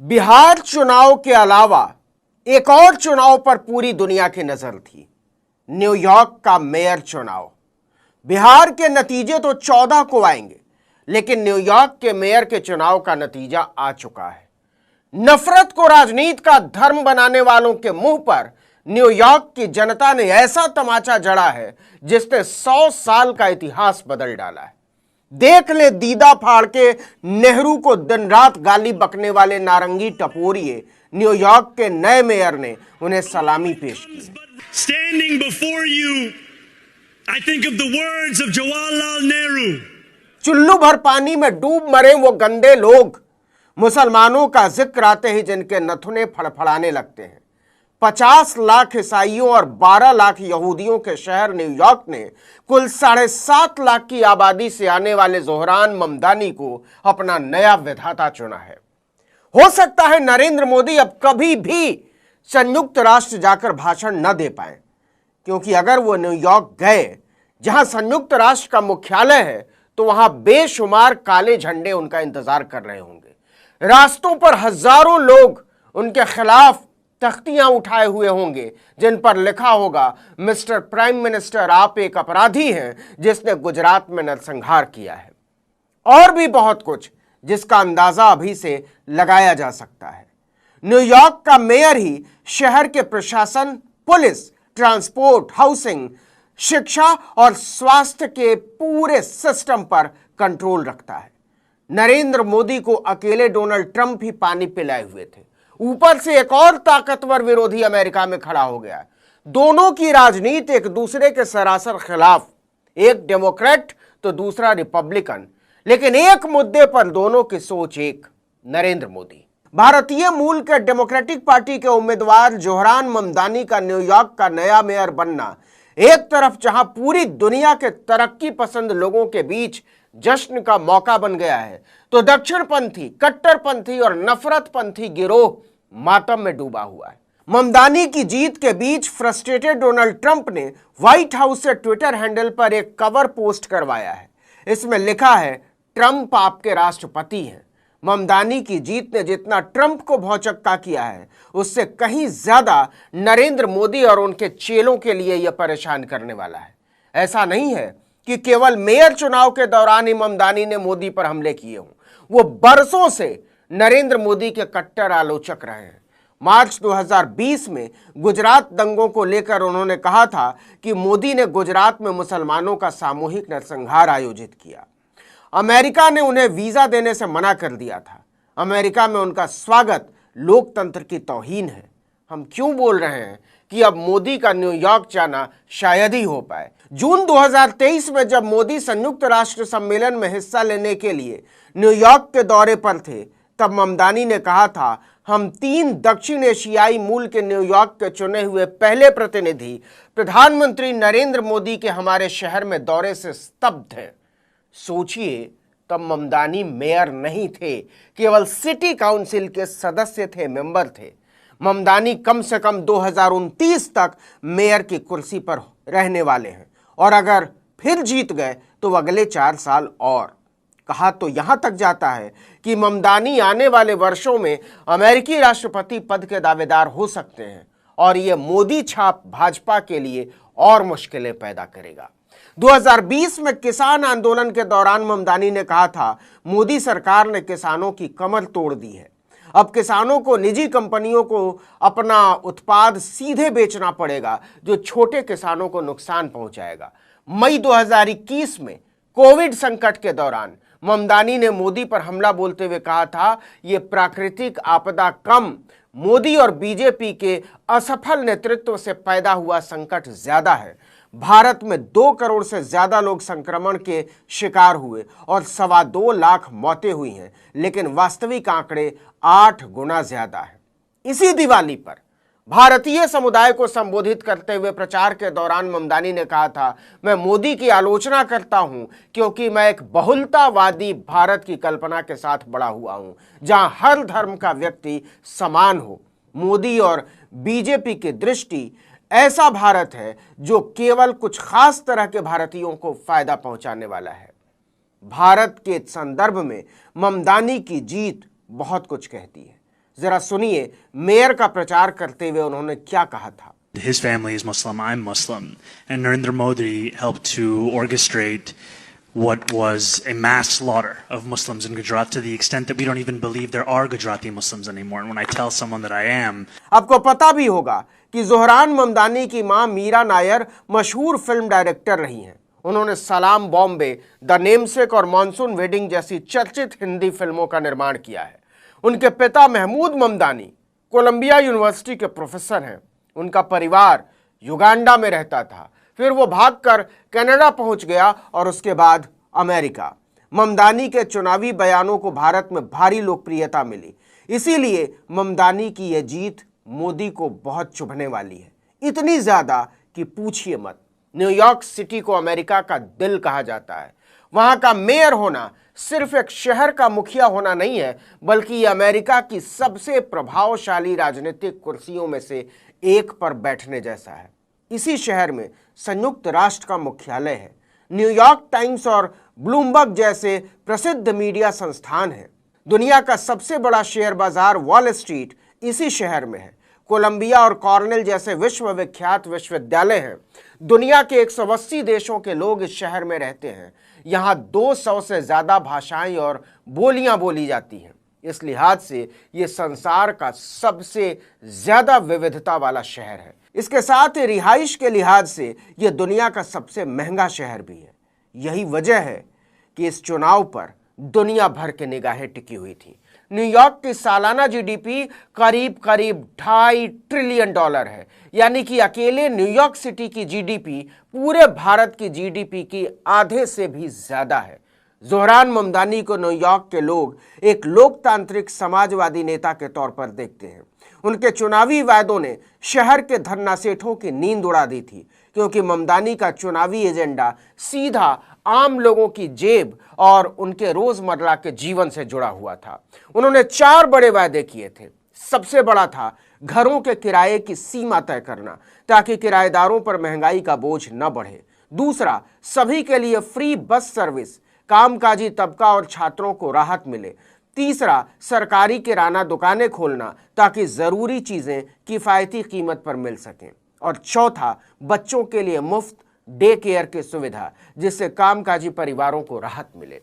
बिहार चुनाव के अलावा एक और चुनाव पर पूरी दुनिया की नजर थी, न्यूयॉर्क का मेयर चुनाव। बिहार के नतीजे तो 14 को आएंगे, लेकिन न्यूयॉर्क के मेयर के चुनाव का नतीजा आ चुका है। नफरत को राजनीति का धर्म बनाने वालों के मुंह पर न्यूयॉर्क की जनता ने ऐसा तमाचा जड़ा है जिसने 100 साल का इतिहास बदल डाला है। देख ले दीदा फाड़ के नेहरू को दिन रात गाली बकने वाले नारंगी टपोरिए न्यूयॉर्क के नए मेयर ने उन्हें सलामी पेश की। Standing before you, I think of the words of Jawaharlal Nehru. चुल्लू भर पानी में डूब मरे वो गंदे लोग, मुसलमानों का जिक्र आते ही जिनके नथुने फड़फड़ाने लगते हैं। 50 लाख ईसाइयों और 12 लाख यहूदियों के शहर न्यूयॉर्क ने कुल 7.5 लाख की आबादी से आने वाले जोहरान ममदानी को अपना नया विधाता चुना है। हो सकता है नरेंद्र मोदी अब कभी भी संयुक्त राष्ट्र जाकर भाषण न दे पाए, क्योंकि अगर वो न्यूयॉर्क गए जहां संयुक्त राष्ट्र का मुख्यालय है तो वहां बेशुमार काले झंडे उनका इंतजार कर रहे होंगे। रास्तों पर हजारों लोग उनके खिलाफ तख्तियां उठाए हुए होंगे जिन पर लिखा होगा, मिस्टर प्राइम मिनिस्टर, आप एक अपराधी हैं जिसने गुजरात में नरसंहार किया है। और भी बहुत कुछ जिसका अंदाजा अभी से लगाया जा सकता है। न्यूयॉर्क का मेयर ही शहर के प्रशासन, पुलिस, ट्रांसपोर्ट, हाउसिंग, शिक्षा और स्वास्थ्य के पूरे सिस्टम पर कंट्रोल रखता है। नरेंद्र मोदी को अकेले डोनाल्ड ट्रंप ही पानी पिलाए हुए थे, ऊपर से एक और ताकतवर विरोधी अमेरिका में खड़ा हो गया। दोनों की राजनीति एक दूसरे के सरासर खिलाफ, एक डेमोक्रेट तो दूसरा रिपब्लिकन, लेकिन एक मुद्दे पर दोनों की सोच एक, नरेंद्र मोदी। भारतीय मूल के डेमोक्रेटिक पार्टी के उम्मीदवार जोहरान ममदानी का न्यूयॉर्क का नया मेयर बनना एक तरफ जहां पूरी दुनिया के तरक्की पसंद लोगों के बीच जश्न का मौका बन गया है, तो दक्षिणपंथी, कट्टरपंथी और नफरतपंथी गिरोह मातम में डूबा हुआ है। ममदानी की जीत के बीच फ्रस्ट्रेटेड डोनाल्ड ट्रंप ने व्हाइट हाउस से ट्विटर हैंडल पर एक कवर पोस्ट करवाया है। इसमें लिखा है, ट्रंप आपके राष्ट्रपति हैं। ममदानी की जीत ने जितना ट्रंप को भौचक्का किया है, उससे कहीं ज्यादा नरेंद्र मोदी और उनके चेलों के लिए यह परेशान करने वाला है। ऐसा नहीं है कि केवल मेयर चुनाव के दौरान ही ममदानी ने मोदी पर हमले किए हों, वो बरसों से नरेंद्र मोदी के कट्टर आलोचक रहे हैं। मार्च 2020 में गुजरात दंगों को लेकर उन्होंने कहा था कि मोदी ने गुजरात में मुसलमानों का सामूहिक नरसंहार आयोजित किया। अमेरिका ने उन्हें वीजा देने से मना कर दिया था। अमेरिका में उनका स्वागत लोकतंत्र की तौहीन है। हम क्यों बोल रहे हैं कि अब मोदी का न्यूयॉर्क जाना शायद ही हो पाए। जून 2023 में जब मोदी संयुक्त राष्ट्र सम्मेलन में हिस्सा लेने के लिए न्यूयॉर्क के दौरे पर थे, तब ममदानी ने कहा था, हम 3 दक्षिण एशियाई मूल के न्यूयॉर्क के चुने हुए पहले प्रतिनिधि प्रधानमंत्री नरेंद्र मोदी के हमारे शहर में दौरे से स्तब्ध हैं। सोचिए, तब ममदानी मेयर नहीं थे, केवल सिटी काउंसिल के सदस्य थे, मेंबर थे। ममदानी कम से कम 2029 तक मेयर की कुर्सी पर रहने वाले हैं, और अगर फिर जीत गए तो अगले 4 साल और। कहा तो यहां तक जाता है कि ममदानी आने वाले वर्षों में अमेरिकी राष्ट्रपति पद के दावेदार हो सकते हैं, और यह मोदी छाप भाजपा के लिए और मुश्किलें पैदा करेगा। 2020 में किसान आंदोलन के दौरान ममदानी ने कहा था, मोदी सरकार ने किसानों की कमर तोड़ दी है। अब किसानों को निजी कंपनियों को अपना उत्पाद सीधे बेचना पड़ेगा, जो छोटे किसानों को नुकसान पहुंचाएगा। मई 2021 में कोविड संकट के दौरान ममदानी ने मोदी पर हमला बोलते हुए कहा था, यह प्राकृतिक आपदा कम, मोदी और बीजेपी के असफल नेतृत्व से पैदा हुआ संकट ज्यादा है। भारत में 2 करोड़ से ज्यादा लोग संक्रमण के शिकार हुए और 2.25 लाख मौतें हुई हैं, लेकिन वास्तविक आंकड़े 8 गुना ज्यादा है। इसी दिवाली पर भारतीय समुदाय को संबोधित करते हुए प्रचार के दौरान ममदानी ने कहा था, मैं मोदी की आलोचना करता हूं क्योंकि मैं एक बहुलतावादी भारत की कल्पना के साथ बड़ा हुआ हूं, जहां हर धर्म का व्यक्ति समान हो। मोदी और बीजेपी की दृष्टि ऐसा भारत है जो केवल कुछ खास तरह के भारतीयों को फायदा पहुंचाने वाला है। भारत के संदर्भ में ममदानी की जीत बहुत कुछ कहती है। जरा सुनिए मेयर का प्रचार करते हुए उन्होंने क्या कहा था। His family is Muslim, I'm Muslim, and Narendra Modi helped to orchestrate what was a mass slaughter of Muslims in Gujarat to the extent that we don't even believe there are Gujarati Muslims anymore. And when I tell someone that I am, आपको पता भी होगा कि ज़ोहरान ममदानी की मां मीरा नायर मशहूर film director रही हैं। उन्होंने सलाम बॉम्बे, द नेमसेक और मॉनसून वेडिंग जैसी चर्चित हिंदी फिल्मों का निर्माण किया है। उनके पिता महमूद ममदानी कोलंबिया यूनिवर्सिटी के प्रोफेसर हैं। उनका परिवार युगांडा में रहता था, फिर वो भागकर कनाडा पहुंच गया और उसके बाद अमेरिका। ममदानी के चुनावी बयानों को भारत में भारी लोकप्रियता मिली, इसीलिए ममदानी की यह जीत मोदी को बहुत चुभने वाली है, इतनी ज्यादा कि पूछिए मत। न्यूयॉर्क सिटी को अमेरिका का दिल कहा जाता है। वहां का मेयर होना सिर्फ एक शहर का मुखिया होना नहीं है, बल्कि ये अमेरिका की सबसे प्रभावशाली राजनीतिक कुर्सियों में से एक पर बैठने जैसा है। इसी शहर में संयुक्त राष्ट्र का मुख्यालय है। न्यूयॉर्क टाइम्स और ब्लूमबर्ग जैसे प्रसिद्ध मीडिया संस्थान हैं। दुनिया का सबसे बड़ा शेयर बाजार वॉल स्ट्रीट इसी शहर में है। कोलंबिया और कॉर्नेल जैसे विश्वविख्यात विश्वविद्यालय हैं। दुनिया के 180 देशों के लोग इस शहर में रहते हैं। यहाँ 200 से ज्यादा भाषाएं और बोलियां बोली जाती हैं। इस लिहाज से ये संसार का सबसे ज्यादा विविधता वाला शहर है। इसके साथ ही रिहाइश के लिहाज से यह दुनिया का सबसे महंगा शहर भी है। यही वजह है कि इस चुनाव पर दुनिया भर की निगाहें टिकी हुई थी। न्यूयॉर्क की सालाना जीडीपी करीब करीब $2.5 ट्रिलियन है, यानी कि अकेले न्यूयॉर्क सिटी की जीडीपी पूरे भारत की जीडीपी की आधे से भी ज्यादा है। ज़ोहरान ममदानी को न्यूयॉर्क के लोग एक लोकतांत्रिक समाजवादी नेता के तौर पर देखते हैं। उनके चुनावी वायदों ने शहर के धन्नासेठों की नींद उड़ा दी थी, क्योंकि ममदानी का चुनावी एजेंडा सीधा आम लोगों की जेब और उनके रोजमर्रा के जीवन से जुड़ा हुआ था। उन्होंने 4 बड़े वायदे किए थे। सबसे बड़ा था घरों के किराए की सीमा तय करना, ताकि किराएदारों पर महंगाई का बोझ न बढ़े। दूसरा, सभी के लिए फ्री बस सर्विस, कामकाजी तबका और छात्रों को राहत मिले। तीसरा, सरकारी किराना दुकानें खोलना, ताकि जरूरी चीजें किफायती कीमत पर मिल सकें। और चौथा, बच्चों के लिए मुफ्त डे केयर की सुविधा, जिससे कामकाजी परिवारों को राहत मिले।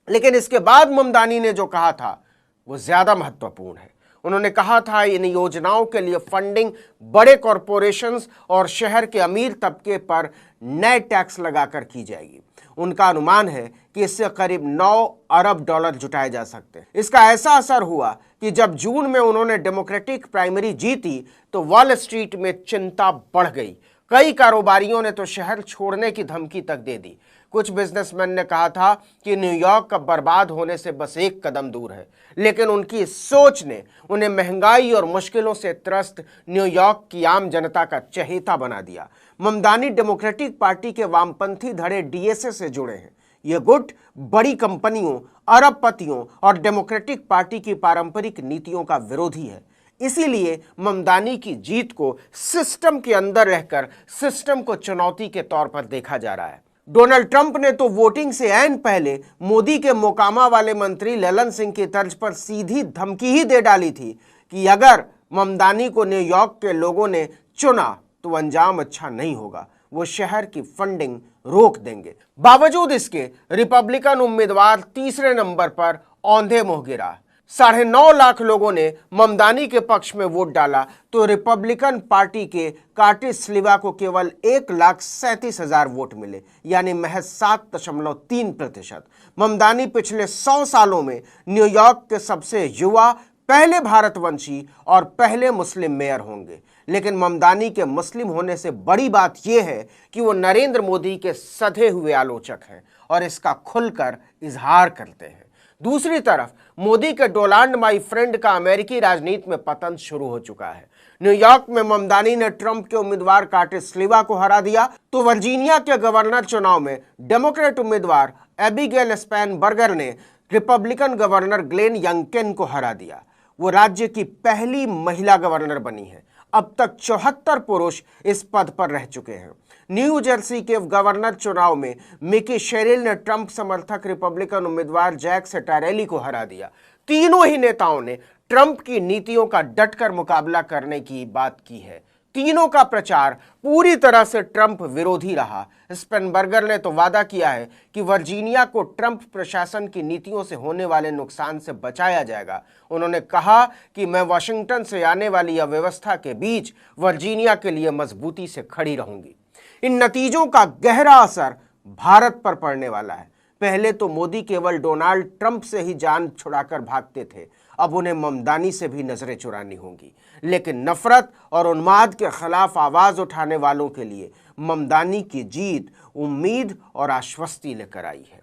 लेकिन इसके बाद ममदानी ने जो कहा था वो ज्यादा महत्वपूर्ण है। उन्होंने कहा था इन योजनाओं के लिए फंडिंग बड़े कॉरपोरेशंस और शहर के अमीर तबके पर नए टैक्स लगाकर की जाएगी। उनका अनुमान है कि इससे करीब $9 अरब जुटाए जा सकते हैं। इसका ऐसा असर हुआ कि जब जून में उन्होंने डेमोक्रेटिक प्राइमरी जीती तो वॉल स्ट्रीट में चिंता बढ़ गई। कई कारोबारियों ने तो शहर छोड़ने की धमकी तक दे दी। कुछ बिजनेसमैन ने कहा था कि न्यूयॉर्क का बर्बाद होने से बस एक कदम दूर है, लेकिन उनकी इस सोच ने उन्हें महंगाई और मुश्किलों से त्रस्त न्यूयॉर्क की आम जनता का चहेता बना दिया। ममदानी डेमोक्रेटिक पार्टी के वामपंथी धड़े डीएसए से जुड़े हैं। यह गुट बड़ी कंपनियों, अरबपतियों और डेमोक्रेटिक पार्टी की पारंपरिक नीतियों का विरोधी है। इसीलिए ममदानी की जीत को सिस्टम के अंदर रहकर सिस्टम को चुनौती के तौर पर देखा जा रहा है। डोनाल्ड ट्रंप ने तो वोटिंग से ऐन पहले मोदी के मोकामा वाले मंत्री ललन सिंह की तर्ज पर सीधी धमकी ही दे डाली थी कि अगर ममदानी को न्यूयॉर्क के लोगों ने चुना तो अंजाम अच्छा नहीं होगा, वो शहर की फंडिंग रोक देंगे। बावजूद इसके रिपब्लिकन उम्मीदवार तीसरे नंबर पर औंधे मुंह गिरा। 9.5 लाख लोगों ने ममदानी के पक्ष में वोट डाला तो रिपब्लिकन पार्टी के कार्टिस स्लीवा को केवल 1,37,000 वोट मिले, यानी महज 7.3%। ममदानी पिछले 100 सालों में न्यूयॉर्क के सबसे युवा, पहले भारतवंशी और पहले मुस्लिम मेयर होंगे। लेकिन ममदानी के मुस्लिम होने से बड़ी बात यह है कि वो नरेंद्र मोदी के सधे हुए आलोचक हैं और इसका खुलकर इजहार करते हैं। दूसरी तरफ मोदी के डोनाल्ड माई फ्रेंड का अमेरिकी राजनीति में पतन शुरू हो चुका है। न्यूयॉर्क में ममदानी ने ट्रंप के उम्मीदवार कार्टिस स्लीवा को हरा दिया तो वर्जीनिया के गवर्नर चुनाव में डेमोक्रेट उम्मीदवार एबिगेल स्पैनबर्गर ने रिपब्लिकन गवर्नर ग्लेन यंकेन को हरा दिया। वो राज्य की पहली महिला गवर्नर बनी है। अब तक 74 पुरुष इस पद पर रह चुके हैं। न्यू जर्सी के गवर्नर चुनाव में मिकी शेरिल ने ट्रंप समर्थक रिपब्लिकन उम्मीदवार जैक सेटारेली को हरा दिया। तीनों ही नेताओं ने ट्रंप की नीतियों का डटकर मुकाबला करने की बात की है। तीनों का प्रचार पूरी तरह से ट्रंप विरोधी रहा। स्पेनबर्गर ने तो वादा किया है कि वर्जीनिया को ट्रंप प्रशासन की नीतियों से होने वाले नुकसान से बचाया जाएगा। उन्होंने कहा कि मैं वाशिंगटन से आने वाली अव्यवस्था के बीच वर्जीनिया के लिए मजबूती से खड़ी रहूंगी। इन नतीजों का गहरा असर भारत पर पड़ने वाला है। पहले तो मोदी केवल डोनाल्ड ट्रंप से ही जान छुड़ाकर भागते थे, अब उन्हें ममदानी से भी नजरें चुरानी होंगी। लेकिन नफरत और उन्माद के खिलाफ आवाज उठाने वालों के लिए ममदानी की जीत उम्मीद और आश्वस्ति लेकर आई है।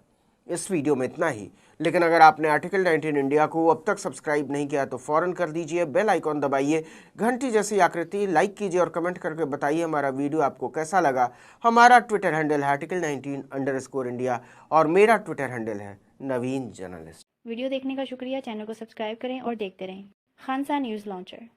इस वीडियो में इतना ही, लेकिन अगर आपने आर्टिकल 19 इंडिया को अब तक सब्सक्राइब नहीं किया तो फौरन कर दीजिए, बेल आइकॉन दबाइए, घंटी जैसी आकृति लाइक कीजिए और कमेंट करके बताइए हमारा वीडियो आपको कैसा लगा। हमारा ट्विटर हैंडल है article19_India और मेरा ट्विटर हैंडल है नवीन जर्नलिस्ट। वीडियो देखने का शुक्रिया। चैनल को सब्सक्राइब करें और देखते रहें। खानसा न्यूज़ लॉन्चर।